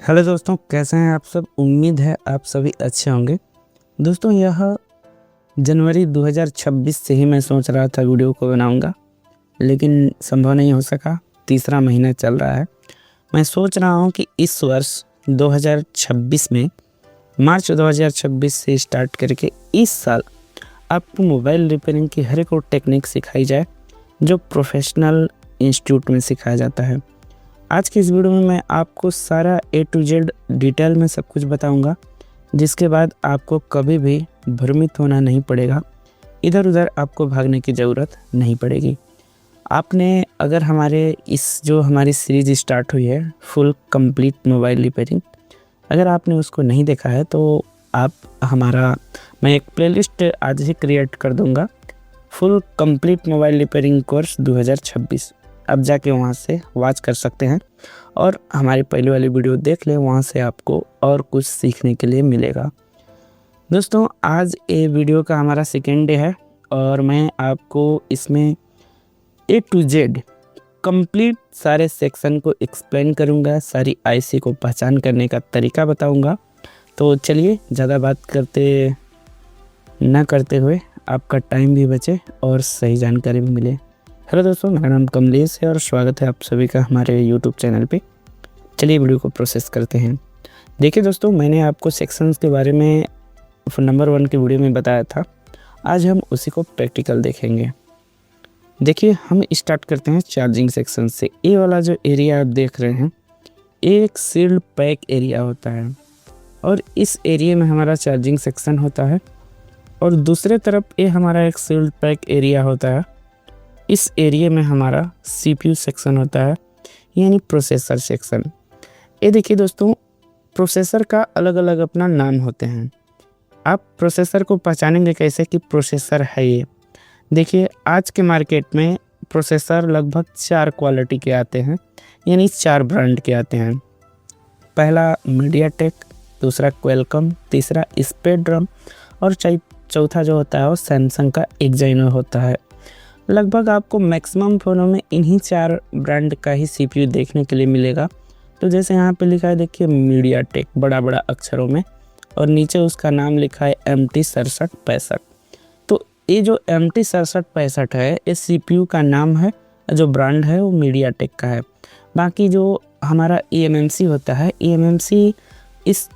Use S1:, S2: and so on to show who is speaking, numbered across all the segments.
S1: Hello दोस्तों, कैसे हैं आप सब। उम्मीद है आप सभी अच्छे होंगे। दोस्तों, यह जनवरी 2026 से ही मैं सोच रहा था वीडियो को बनाऊंगा, लेकिन संभव नहीं हो सका। तीसरा महीना चल रहा है। मैं सोच रहा हूं कि इस वर्ष 2026 में मार्च 2026 से स्टार्ट करके इस साल आपको मोबाइल रिपेयरिंग की हर एक और टेक्निक सिखाई जाए जो प्रोफेशनल इंस्टीट्यूट में सिखाया जाता है। आज की इस वीडियो में मैं आपको सारा A to Z डिटेल में सब कुछ बताऊंगा, जिसके बाद आपको कभी भी भ्रमित होना नहीं पड़ेगा, इधर उधर आपको भागने की ज़रूरत नहीं पड़ेगी। आपने अगर हमारी सीरीज़ स्टार्ट हुई है फुल कंप्लीट मोबाइल रिपेयरिंग, अगर आपने उसको नहीं देखा है तो मैं एक प्लेलिस्ट आज ही क्रिएट कर दूंगा, full complete mobile repairing course 2026। आप जाके वहाँ से वॉच कर सकते हैं और हमारी पहली वाली वीडियो देख लें, वहाँ से आपको और कुछ सीखने के लिए मिलेगा। दोस्तों, आज ये वीडियो का हमारा सेकेंड डे है और मैं आपको इसमें A to Z कंप्लीट सारे सेक्शन को एक्सप्लेन करूँगा, सारी IC को पहचान करने का तरीका बताऊँगा। तो चलिए, ज़्यादा बात ना करते हुए आपका टाइम भी बचे और सही जानकारी भी मिले। हेलो दोस्तों, मेरा नाम कमलेश है और स्वागत है आप सभी का हमारे YouTube चैनल पे। चलिए वीडियो को प्रोसेस करते हैं। देखिए दोस्तों, मैंने आपको सेक्शंस के बारे में नंबर 1 की वीडियो में बताया था। आज हम उसी को प्रैक्टिकल देखेंगे। देखिए, हम स्टार्ट करते हैं चार्जिंग सेक्शन से। ये वाला जो एरिया आप देख रहे हैं, एक सील्ड पैक एरिया होता है और इस एरिया में हमारा चार्जिंग सेक्शन होता है और दूसरे तरफ ये हमारा एक सील्ड पैक एरिया होता है। इस एरिया में हमारा CPU सेक्शन होता है, यानी प्रोसेसर सेक्शन। ये देखिए दोस्तों, प्रोसेसर का अलग अलग अपना नाम होते हैं। आप प्रोसेसर को पहचानेंगे कैसे कि प्रोसेसर है ये। देखिए, आज के मार्केट में प्रोसेसर लगभग 4 क्वालिटी के आते हैं, यानी 4 ब्रांड के आते हैं। पहला मीडियाटेक, दूसरा क्वालकॉम, तीसरा स्पेक्ट्रम और चौथा जो होता है वो सैमसंग का एक्साइनोस होता है। लगभग आपको मैक्सिमम फ़ोनों में इन्हीं 4 ब्रांड का ही CPU देखने के लिए मिलेगा। तो जैसे यहाँ पे लिखा है, देखिए मीडियाटेक बड़ा बड़ा अक्षरों में, और नीचे उसका नाम लिखा है MT6765। तो ये जो MT6765 है, ये CPU का नाम है, जो ब्रांड है वो मीडियाटेक का है। बाकी जो हमारा eMMC होता है, eMMC इस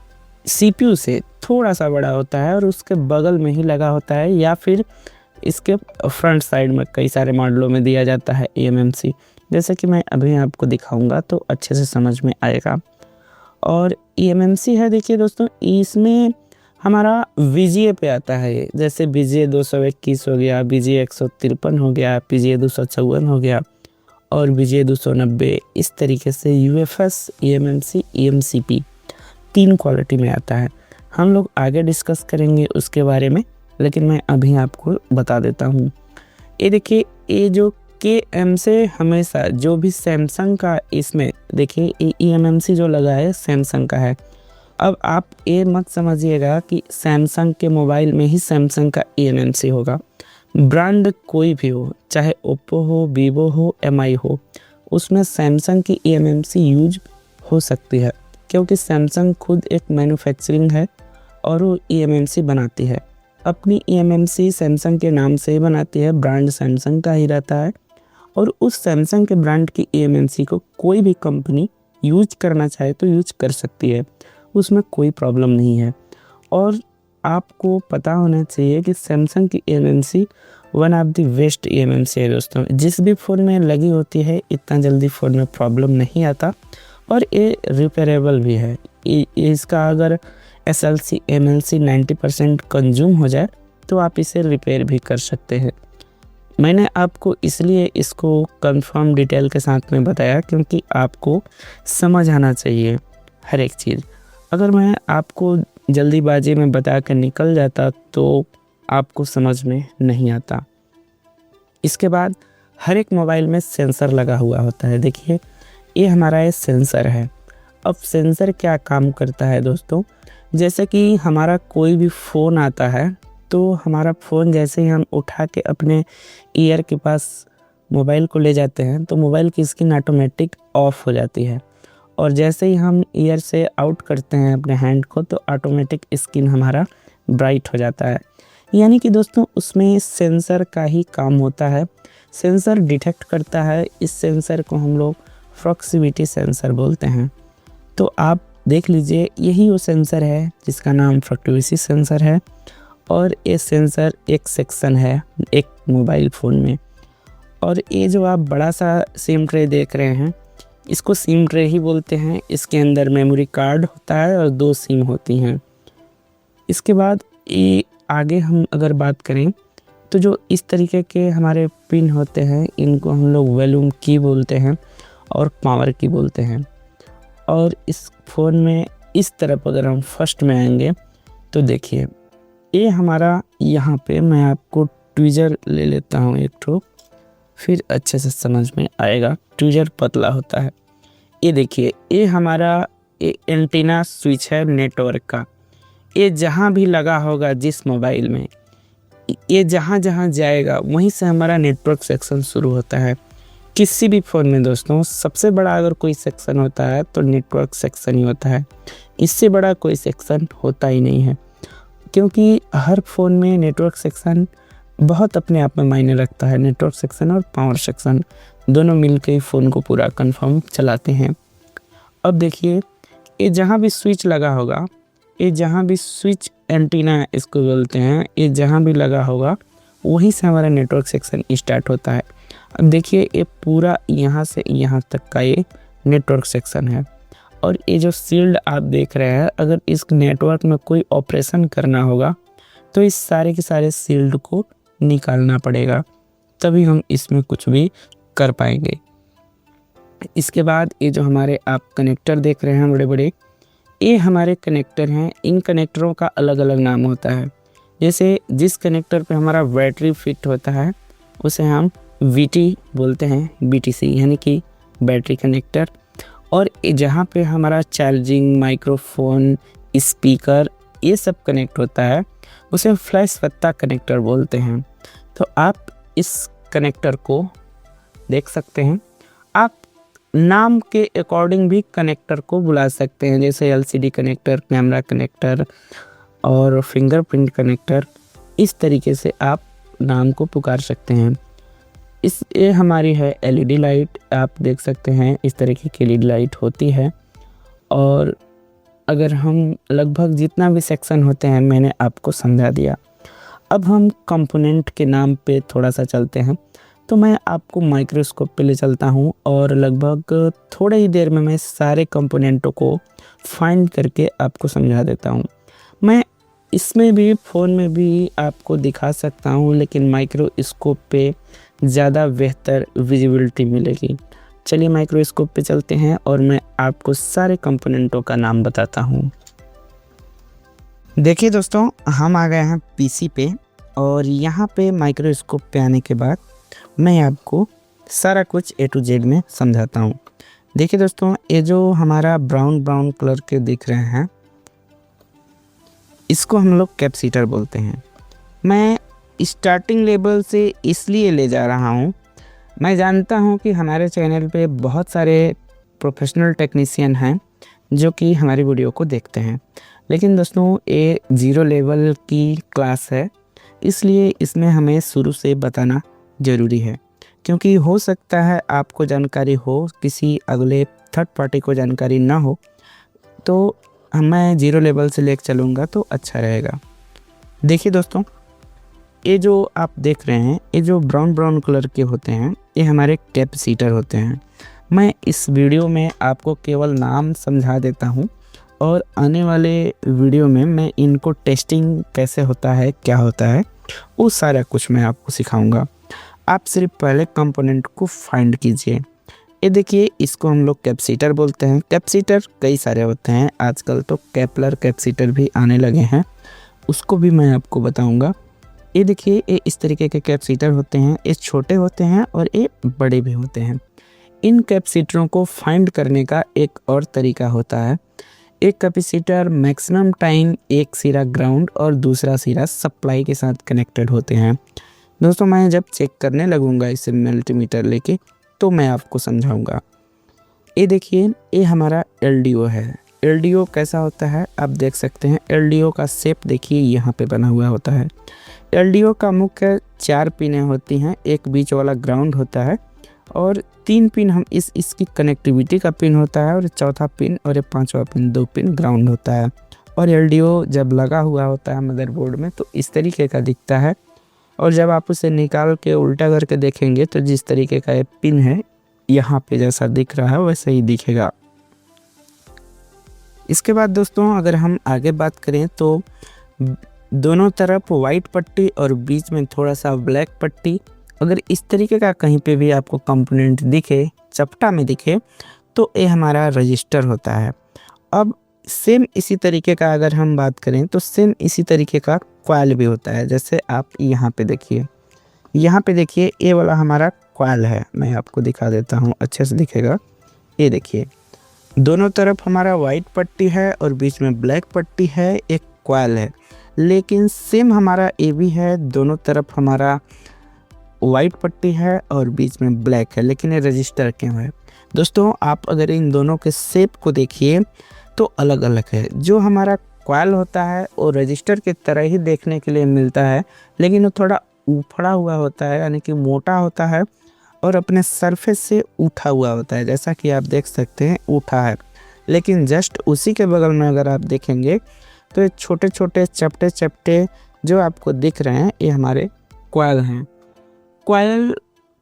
S1: CPU से थोड़ा सा बड़ा होता है और उसके बगल में ही लगा होता है, या फिर इसके फ्रंट साइड में कई सारे मॉडलों में दिया जाता है eMMC। जैसे कि मैं अभी आपको दिखाऊंगा तो अच्छे से समझ में आएगा। और eMMC है, देखिए दोस्तों, इसमें हमारा VGA पे आता है। जैसे VGA 221 हो गया, VGA 153 हो गया, VGA 254 हो गया और VGA 290। इस तरीके से UFS, eMMC, eMCP 3 क्वालिटी में आता है। हम लोग आगे डिस्कस करेंगे उसके बारे में, लेकिन मैं अभी आपको बता देता हूँ। ये देखिए, ये जो KM से हमेशा जो भी सैमसंग का, इसमें देखिए ये eMMC जो लगा है सैमसंग का है। अब आप ये मत समझिएगा कि सैमसंग के मोबाइल में ही सैमसंग का eMMC होगा। ब्रांड कोई भी हो, चाहे ओप्पो हो, वीवो हो, MI हो, उसमें सैमसंग की eMMC यूज हो सकती है, क्योंकि सैमसंग खुद एक मैन्युफैक्चरिंग है और वो eMMC बनाती है। अपनी eMMC सैमसंग के नाम से ही बनाती है, ब्रांड सैमसंग का ही रहता है और उस सैमसंग के ब्रांड की eMMC को कोई भी कंपनी यूज करना चाहे तो यूज कर सकती है, उसमें कोई प्रॉब्लम नहीं है। और आपको पता होना चाहिए कि सैमसंग की eMMC one of the best eMMC है दोस्तों। जिस भी फ़ोन में लगी होती है, इतना जल्दी फ़ोन में प्रॉब्लम नहीं आता और ये रिपेयरेबल भी है। इसका अगर SLC MLC 90% कंज्यूम हो जाए तो आप इसे रिपेयर भी कर सकते हैं। मैंने आपको इसलिए इसको कंफर्म डिटेल के साथ में बताया क्योंकि आपको समझ आना चाहिए हर एक चीज़। अगर मैं आपको जल्दीबाजी में बता कर निकल जाता तो आपको समझ में नहीं आता। इसके बाद हर एक मोबाइल में सेंसर लगा हुआ होता है। देखिए, ये हमारा ये सेंसर है। अब सेंसर क्या काम करता है दोस्तों, जैसे कि हमारा कोई भी फ़ोन आता है तो हमारा फ़ोन जैसे ही हम उठा के अपने ईयर के पास मोबाइल को ले जाते हैं तो मोबाइल की स्क्रीन ऑटोमेटिक ऑफ हो जाती है और जैसे ही हम ईयर से आउट करते हैं अपने हैंड को तो ऑटोमेटिक स्क्रीन हमारा ब्राइट हो जाता है। यानी कि दोस्तों उसमें सेंसर का ही काम होता है। सेंसर डिटेक्ट करता है, इस सेंसर को हम लोग प्रॉक्सिमिटी सेंसर बोलते हैं। तो आप देख लीजिए, यही वो सेंसर है जिसका नाम प्रॉक्सिमिटी सेंसर है। और ये सेंसर एक सेक्शन है एक मोबाइल फ़ोन में। और ये जो आप बड़ा सा सिम ट्रे देख रहे हैं, इसको सिम ट्रे ही बोलते हैं। इसके अंदर मेमोरी कार्ड होता है और 2 सिम होती हैं। इसके बाद ये आगे हम अगर बात करें तो जो इस तरीके के हमारे पिन होते हैं, इनको हम लोग वॉल्यूम की बोलते हैं और पावर की बोलते हैं। और इस फ़ोन में इस तरफ अगर हम फर्स्ट में आएंगे तो देखिए, ये हमारा यहाँ पे मैं आपको ट्विज़र ले लेता हूँ एक ठो, फिर अच्छे से समझ में आएगा। ट्विज़र पतला होता है। ये देखिए, ये हमारा एंटीना स्विच है नेटवर्क का। ये जहाँ भी लगा होगा जिस मोबाइल में, ये जहाँ जहाँ जाएगा वहीं से हमारा नेटवर्क सेक्शन शुरू होता है। किसी भी फ़ोन में दोस्तों सबसे बड़ा अगर कोई सेक्शन होता है तो नेटवर्क सेक्शन ही होता है। इससे बड़ा कोई सेक्शन होता ही नहीं है, क्योंकि हर फ़ोन में नेटवर्क सेक्शन बहुत अपने आप में मायने रखता है। नेटवर्क सेक्शन और पावर सेक्शन दोनों मिलकर ही फ़ोन को पूरा कंफर्म चलाते हैं। अब देखिए, ये जहाँ भी स्विच लगा होगा, ये जहाँ भी स्विच एंटीना इसको बोलते हैं, ये जहाँ भी लगा होगा वहीं से हमारा नेटवर्क सेक्शन स्टार्ट होता है। अब देखिए, ये पूरा यहाँ से यहाँ तक का ये नेटवर्क सेक्शन है। और ये जो शील्ड आप देख रहे हैं, अगर इस नेटवर्क में कोई ऑपरेशन करना होगा तो इस सारे के सारे शील्ड को निकालना पड़ेगा, तभी हम इसमें कुछ भी कर पाएंगे। इसके बाद ये जो हमारे आप कनेक्टर देख रहे हैं बड़े बड़े, ये हमारे कनेक्टर हैं। इन कनेक्टरों का अलग अलग नाम होता है। जैसे जिस कनेक्टर पे हमारा बैटरी फिट होता है उसे हम VT बोलते हैं, BTC यानी कि बैटरी कनेक्टर। और जहाँ पे हमारा चार्जिंग, माइक्रोफोन, स्पीकर ये सब कनेक्ट होता है उसे फ्लैश पत्ता कनेक्टर बोलते हैं। तो आप इस कनेक्टर को देख सकते हैं। आप नाम के अकॉर्डिंग भी कनेक्टर को बुला सकते हैं, जैसे LCD कनेक्टर, कैमरा कनेक्टर और फिंगरप्रिंट कनेक्टर। इस तरीके से आप नाम को पुकार सकते हैं। ये हमारी है LED लाइट, आप देख सकते हैं इस तरीके की LED लाइट होती है। और अगर हम लगभग जितना भी सेक्शन होते हैं मैंने आपको समझा दिया। अब हम कंपोनेंट के नाम पे थोड़ा सा चलते हैं, तो मैं आपको माइक्रोस्कोप पे ले चलता हूँ और लगभग थोड़ी ही देर में मैं सारे कंपोनेंटों को फाइंड करके आपको समझा देता हूँ। मैं इसमें भी फ़ोन में भी आपको दिखा सकता हूँ, लेकिन माइक्रोस्कोप पे ज़्यादा बेहतर विजिबिलिटी मिलेगी। चलिए माइक्रोस्कोप पे चलते हैं और मैं आपको सारे कंपोनेंटों का नाम बताता हूँ। देखिए दोस्तों, हम आ गए हैं PC पे और यहाँ पे माइक्रोस्कोप पे आने के बाद मैं आपको सारा कुछ A to Z में समझाता हूँ। देखिए दोस्तों, ये जो हमारा ब्राउन कलर के दिख रहे हैं, इसको हम लोग कैपेसिटर बोलते हैं। मैं स्टार्टिंग लेवल से इसलिए ले जा रहा हूँ, मैं जानता हूँ कि हमारे चैनल पे बहुत सारे प्रोफेशनल टेक्नीशियन हैं जो कि हमारी वीडियो को देखते हैं, लेकिन दोस्तों ये 0 लेवल की क्लास है, इसलिए इसमें हमें शुरू से बताना ज़रूरी है। क्योंकि हो सकता है आपको जानकारी हो, किसी अगले थर्ड पार्टी को जानकारी ना हो, तो मैं 0 लेवल से लेकर चलूँगा तो अच्छा रहेगा। देखिए दोस्तों, ये जो आप देख रहे हैं, ये जो ब्राउन कलर के होते हैं, ये हमारे कैपेसिटर होते हैं। मैं इस वीडियो में आपको केवल नाम समझा देता हूँ और आने वाले वीडियो में मैं इनको टेस्टिंग कैसे होता है, क्या होता है, वो सारा कुछ मैं आपको सिखाऊंगा। आप सिर्फ पहले कंपोनेंट को फाइंड कीजिए। ये देखिए, इसको हम लोग कैपेसिटर बोलते हैं। कैपेसिटर कई सारे होते हैं, आजकल तो केपलर कैपेसिटर भी आने लगे हैं, उसको भी मैं आपको बताऊंगा। ये देखिए, ये इस तरीके के कैपेसिटर होते हैं, ये छोटे होते हैं और ये बड़े भी होते हैं। इन कैपेसिटरों को फाइंड करने का एक और तरीका होता है। एक कैपेसिटर मैक्सिमम टाइम एक सिरा ग्राउंड और दूसरा सिरा सप्लाई के साथ कनेक्टेड होते हैं। दोस्तों, मैं जब चेक करने लगूंगा इसे मल्टीमीटर लेके तो मैं आपको समझाऊंगा। ये देखिए, ये हमारा LDO है। LDO कैसा होता है आप देख सकते हैं। LDO का शेप देखिए यहाँ पे बना हुआ होता है। LDO का मुख्य 4 पिनें होती हैं, एक बीच वाला ग्राउंड होता है और 3 पिन हम इसकी कनेक्टिविटी का पिन होता है और चौथा पिन और ये 5वां पिन, 2 पिन ग्राउंड होता है। और LDO जब लगा हुआ होता है मदरबोर्ड में तो इस तरीके का दिखता है, और जब आप उसे निकाल के उल्टा करके देखेंगे तो जिस तरीके का ये पिन है यहाँ पे जैसा दिख रहा है वैसे ही दिखेगा। इसके बाद दोस्तों अगर हम आगे बात करें तो दोनों तरफ वाइट पट्टी और बीच में थोड़ा सा ब्लैक पट्टी, अगर इस तरीके का कहीं पे भी आपको कंपोनेंट दिखे, चपटा में दिखे, तो ये हमारा रजिस्टर होता है। अब सेम इसी तरीके का अगर हम बात करें तो सेम इसी तरीके का कॉइल भी होता है। जैसे आप यहाँ पे देखिए, ये वाला हमारा कॉइल है, मैं आपको दिखा देता हूँ, अच्छे से दिखेगा। ये देखिए, दोनों तरफ हमारा वाइट पट्टी है और बीच में ब्लैक पट्टी है, एक कॉइल है। लेकिन सेम हमारा ये भी है, दोनों तरफ हमारा वाइट पट्टी है और बीच में ब्लैक है, लेकिन ये रजिस्टर क्यों है दोस्तों? आप अगर इन दोनों के शेप को देखिए तो अलग अलग है। जो हमारा कॉइल होता है वो रजिस्टर की तरह ही देखने के लिए मिलता है, लेकिन वो थोड़ा उफड़ा हुआ होता है, यानी कि मोटा होता है और अपने सरफेस से उठा हुआ होता है, जैसा कि आप देख सकते हैं उठा है। लेकिन जस्ट उसी के बगल में अगर आप देखेंगे तो ये छोटे छोटे चपटे चपटे जो आपको दिख रहे हैं ये हमारे कॉइल हैं। कॉइल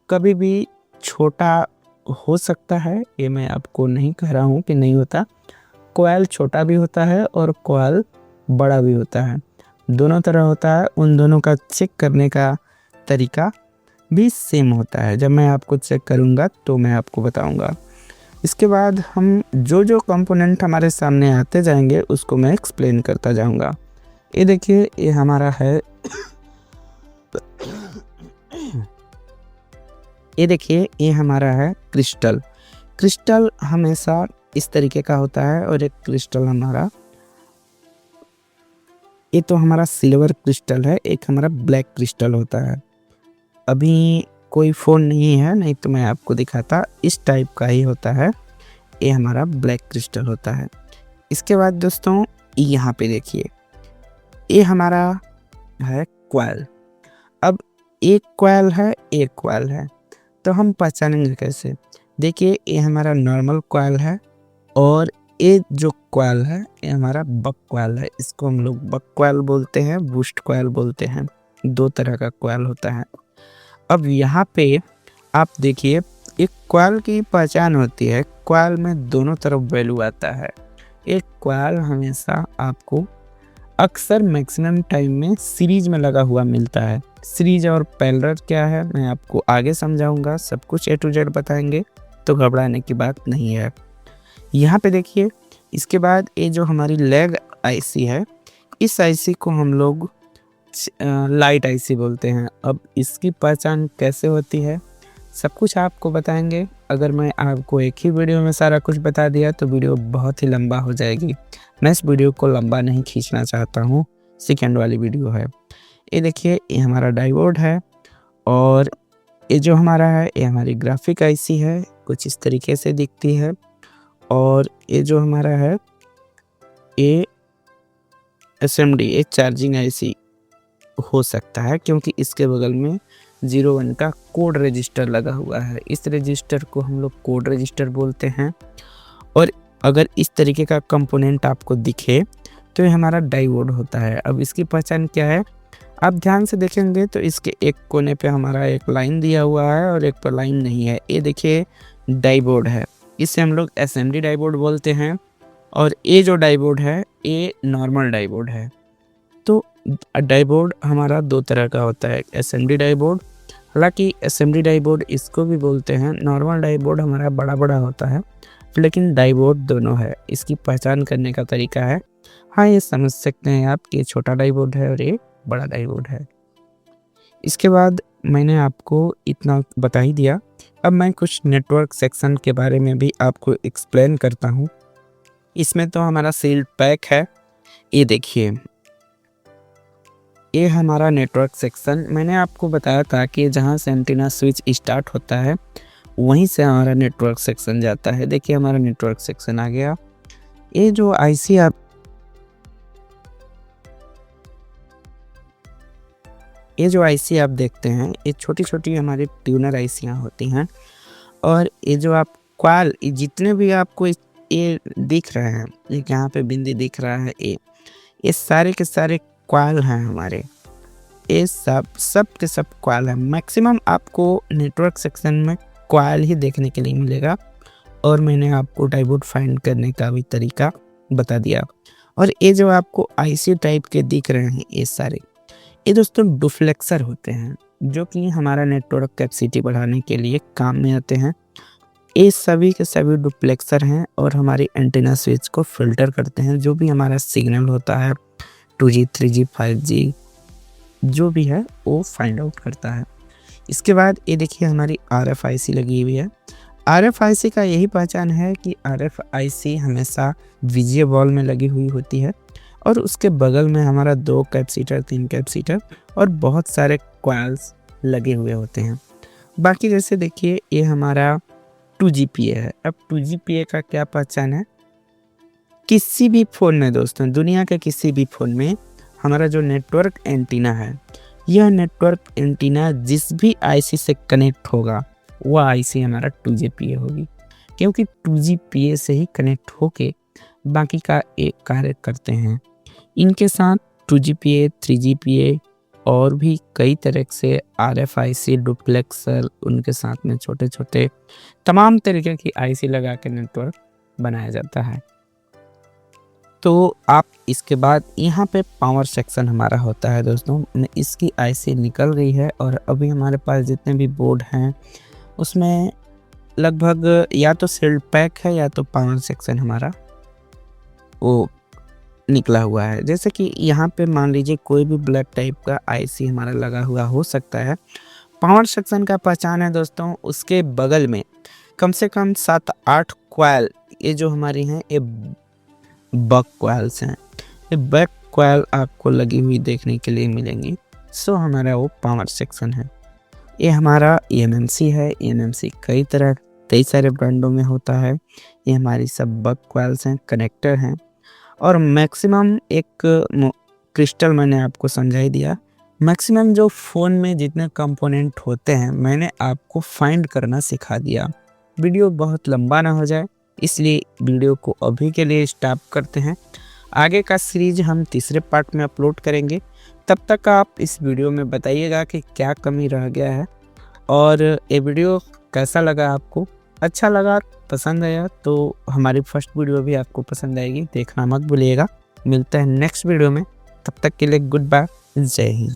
S1: कभी भी छोटा हो सकता है, ये मैं आपको नहीं कह रहा हूँ कि नहीं होता। कॉइल छोटा भी होता है और कॉइल बड़ा भी होता है, दोनों तरह होता है। उन दोनों का चेक करने का तरीका भी सेम होता है। जब मैं आपको चेक करूँगा तो मैं आपको बताऊँगा। इसके बाद हम जो कंपोनेंट हमारे सामने आते जाएंगे उसको मैं एक्सप्लेन करता जाऊँगा। ये देखिए, ये हमारा है ये देखिए, ये हमारा है क्रिस्टल। क्रिस्टल हमेशा इस तरीके का होता है और एक क्रिस्टल हमारा, ये तो हमारा सिल्वर क्रिस्टल है, एक हमारा ब्लैक क्रिस्टल होता है। अभी कोई फ़ोन नहीं है, नहीं तो मैं आपको दिखाता। इस टाइप का ही होता है, ये हमारा ब्लैक क्रिस्टल होता है। इसके बाद दोस्तों यहाँ पे देखिए, ये हमारा है कॉइल। अब एक कॉइल है, एक कॉइल है, तो हम पहचानेंगे कैसे? देखिए, ये हमारा नॉर्मल कॉइल है और ये जो कॉइल है ये हमारा बक कॉइल है। इसको हम लोग बक कॉइल बोलते हैं, बूस्ट कॉइल बोलते हैं। 2 तरह का कॉइल होता है। अब यहाँ पे आप देखिए, एक कॉइल की पहचान होती है, कॉइल में दोनों तरफ वैल्यू आता है। एक कॉइल हमेशा आपको अक्सर मैक्सिमम टाइम में सीरीज में लगा हुआ मिलता है। सीरीज और पैरेलल क्या है मैं आपको आगे समझाऊंगा, सब कुछ A to Z बताएंगे, तो घबराने की बात नहीं है। यहाँ पे देखिए, इसके बाद ये जो हमारी लेग आईसी है, इस आईसी को हम लोग लाइट आईसी बोलते हैं। अब इसकी पहचान कैसे होती है सब कुछ आपको बताएंगे। अगर मैं आपको एक ही वीडियो में सारा कुछ बता दिया तो वीडियो बहुत ही लंबा हो जाएगी। मैं इस वीडियो को लंबा नहीं खींचना चाहता हूँ, सेकेंड वाली वीडियो है। ये देखिए, ये हमारा डायोड है और ये जो हमारा है ये हमारी ग्राफिक आईसी है, कुछ इस तरीके से दिखती है। और ये जो हमारा है ये SMD, ये चार्जिंग आईसी हो सकता है, क्योंकि इसके बगल में 01 का कोड रजिस्टर लगा हुआ है। इस रजिस्टर को हम लोग कोड रजिस्टर बोलते हैं। और अगर इस तरीके का कंपोनेंट आपको दिखे तो ये हमारा डायोड होता है। अब इसकी पहचान क्या है, आप ध्यान से देखेंगे तो इसके एक कोने पे हमारा एक लाइन दिया हुआ है और एक पर लाइन नहीं है। ये देखिए डायोड है, इसे हम लोग SMD डायोड बोलते हैं। और ये जो डायोड है ये नॉर्मल डायोड है। तो डायोड हमारा 2 तरह का होता है, SMD डायोड, हालांकि SMD डायोड इसको भी बोलते हैं। नॉर्मल डायोड हमारा बड़ा बड़ा होता है, लेकिन डायोड दोनों है। इसकी पहचान करने का तरीका है, हाँ ये समझ सकते हैं आप कि छोटा डायोड है और ये बड़ा डायोड है। इसके बाद मैंने आपको इतना बता ही दिया। अब मैं कुछ नेटवर्क सेक्शन के बारे में भी आपको एक्सप्लेन करता हूँ। इसमें तो हमारा सील्ड पैक है। ये देखिए, ये हमारा नेटवर्क सेक्शन, मैंने आपको बताया था कि जहाँ से एंटीना स्विच स्टार्ट होता है वहीं से हमारा नेटवर्क सेक्शन जाता है। देखिए हमारा नेटवर्क सेक्शन आ गया। ये जो आईसी आप देखते हैं, ये छोटी छोटी हमारी ट्यूनर आईसियाँ होती हैं। और ये जो आप क्वाल, जितने भी आपको ये दिख रहे हैं, एक यहाँ पे बिंदी दिख रहा है, ये सारे के सारे क्वाल हैं हमारे। ये सब के सब क्वाल हैं। मैक्सिमम आपको नेटवर्क सेक्शन में क्वाल ही देखने के लिए मिलेगा। और मैंने आपको डायोड फाइंड करने का भी तरीका बता दिया। और ये जो आपको आईसी टाइप के दिख रहे हैं, ये सारे, ये दोस्तों डुप्लेक्सर होते हैं, जो कि हमारा नेटवर्क कैपेसिटी बढ़ाने के लिए काम में आते हैं। ये सभी के सभी डुप्लेक्सर हैं और हमारी एंटीना स्विच को फिल्टर करते हैं। जो भी हमारा सिग्नल होता है 2G 3G 5G जो भी है वो फाइंड आउट करता है। इसके बाद ये देखिए हमारी RFIC लगी हुई है। RFIC का यही पहचान है कि RFIC हमेशा VGA वॉल में लगी हुई होती है और उसके बगल में हमारा 2 कैपेसिटर 3 कैपेसिटर और बहुत सारे कॉइल्स लगे हुए होते हैं। बाकी जैसे देखिए ये हमारा 2GPA है। अब 2GPA का क्या पहचान है? किसी भी फ़ोन में दोस्तों, दुनिया के किसी भी फ़ोन में हमारा जो नेटवर्क एंटीना है, यह नेटवर्क एंटीना जिस भी आईसी से कनेक्ट होगा वह आईसी हमारा 2GPA होगी, क्योंकि 2GPA से ही कनेक्ट होके बाकी का एक कार्य करते हैं। इनके साथ 2GPA 3GPA और भी कई तरह से RFIC डुप्लेक्सर, उनके साथ में छोटे छोटे तमाम तरीके की आईसी लगा के नेटवर्क बनाया जाता है। तो आप इसके बाद यहाँ पे पावर सेक्शन हमारा होता है दोस्तों। इसकी आईसी निकल गई है और अभी हमारे पास जितने भी बोर्ड हैं उसमें लगभग या तो सील्ड पैक है या तो पावर सेक्शन हमारा वो निकला हुआ है। जैसे कि यहाँ पे मान लीजिए कोई भी ब्लैक टाइप का आईसी हमारा लगा हुआ हो सकता है। पावर सेक्शन का पहचान है दोस्तों, उसके बगल में कम से कम 7-8 कॉइल, ये जो हमारी हैं ये बक कॉइल्स हैं। ये बक कॉइल आपको लगी हुई देखने के लिए मिलेंगी। सो हमारा वो पावर सेक्शन है। ये हमारा EMMC है। EMMC कई सारे ब्रांडों में होता है। ये हमारी सब बक कॉइल्स हैं, कनेक्टर हैं। और मैक्सिमम एक क्रिस्टल मैंने आपको समझा ही दिया। मैक्सिमम जो फ़ोन में जितने कंपोनेंट होते हैं मैंने आपको फाइंड करना सिखा दिया। वीडियो बहुत लंबा ना हो जाए इसलिए वीडियो को अभी के लिए स्टॉप करते हैं। आगे का सीरीज हम तीसरे पार्ट में अपलोड करेंगे। तब तक आप इस वीडियो में बताइएगा कि क्या कमी रह गया है और ये वीडियो कैसा लगा आपको। अच्छा लगा, पसंद आया तो हमारी फर्स्ट वीडियो भी आपको पसंद आएगी, देखना मत भूलिएगा। मिलते हैं नेक्स्ट वीडियो में, तब तक के लिए गुड बाय, जय हिंद।